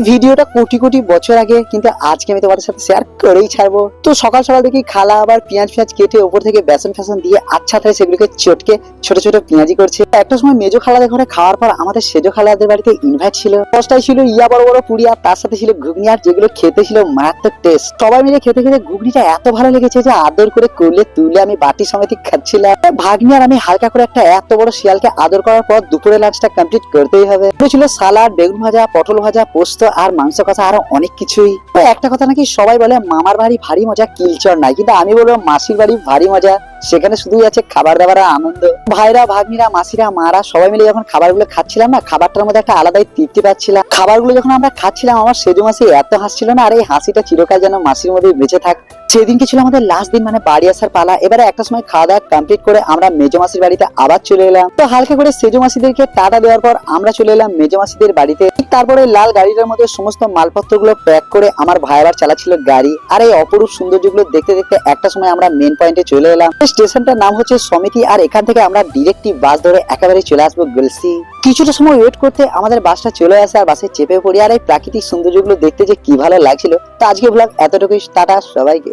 ভিডিওটা কোটি কোটি বছর আগে, কিন্তু আজকে আমি তোমাদের সাথে শেয়ার করেই ছাড়বো। তো সকাল সকাল দেখি খালা আবার পেঁয়াজ কেটে উপর থেকে বেসন ফেসন দিয়ে আচ্ছা তাই সেগুলোকে চটকে ছোট ছোট পেঁয়াজি করছে। একটা সময় মেজো খালাদের ঘরে খাওয়ার পর আমাদের সেজো খালাদের বাড়িতে ইনভাইট ছিল। দশটায় ছিল ইয়া বড় বড় পুরি আর তার সাথে ছিল ঘুগনি, আর যেগুলো খেতে ছিল মারাত্মক টেস্ট। সবাই মিলে খেতে খেতে ঘুগনিটা এত ভালো লেগেছে যে আদর করে করলে তুলে আমি বাটি সমেত খাচ্ছিলাম। ভাগ্নি আর আমি হালকা করে একটা এত বড় শিয়ালকে আদর করার পর দুপুরে লাঞ্চটা কমপ্লিট করতেই হবে। ছিল সালাড, বেগুন ভাজা, পটল ভাজা, পোস্ত আর মাংস কষা, আরো অনেক কিছুই। তো একটা কথা নাকি সবাই বলে মামার বাড়ি ভারী মজা, কিলচর নাই, কিন্তু আমি বলবো মাসির বাড়ি ভারী মজা। সেখানে শুধুই আছে খাবার দাবার আনন্দ। ভাইরা, ভাগ্নিরা, মাসিরা, মারা সবাই মিলে যখন খাবারগুলো খাচ্ছিলাম না, খাবারটার মধ্যে একটা আলাদাই তৃপ্তি পাচ্ছিলাম। খাবারগুলো যখন আমরা খাচ্ছিলাম আমার সেজো মাসি এত হাসছিল না, আর এই হাসিটা চিরকাল যেন মাসির মধ্যে বেঁচে থাক। সেদিনকে ছিল আমাদের লাস্ট দিন, মানে বাড়ি আসার পালা। এবারে একটা সময় খাওয়া দাওয়া কমপ্লিট করে আমরা মেজো মাসির বাড়িতে আবার চলে এলাম। তো হালকা করে সেজো মাসিদেরকে টাটা দেওয়ার পর আমরা চলে এলাম মেজো মাসিদের বাড়িতে। তারপরে লাল গাড়িটার মধ্যে সমস্ত মালপত্র গুলো প্যাক করে আমার ভাই আবার চালাচ্ছিল গাড়ি। আর এই অপরূপ সৌন্দর্যগুলো দেখতে দেখতে একটা সময় আমরা মেন পয়েন্টে চলে এলাম। স্টেশনটার নাম হচ্ছে সমিতি, আর এখান থেকে আমরা ডিরেক্টলি বাস ধরে একেবারে চলে আসবো গলসি। কিছুটা সময় ওয়েট করতে আমাদের বাসটা চলে আসে, আর বাসে চেপে পড়ি। আর এই প্রাকৃতিক সৌন্দর্যগুলো দেখতে যে কি ভালো লাগছিল। তো আজকে ব্লগ এতটুকুই, টাটা সবাইকে।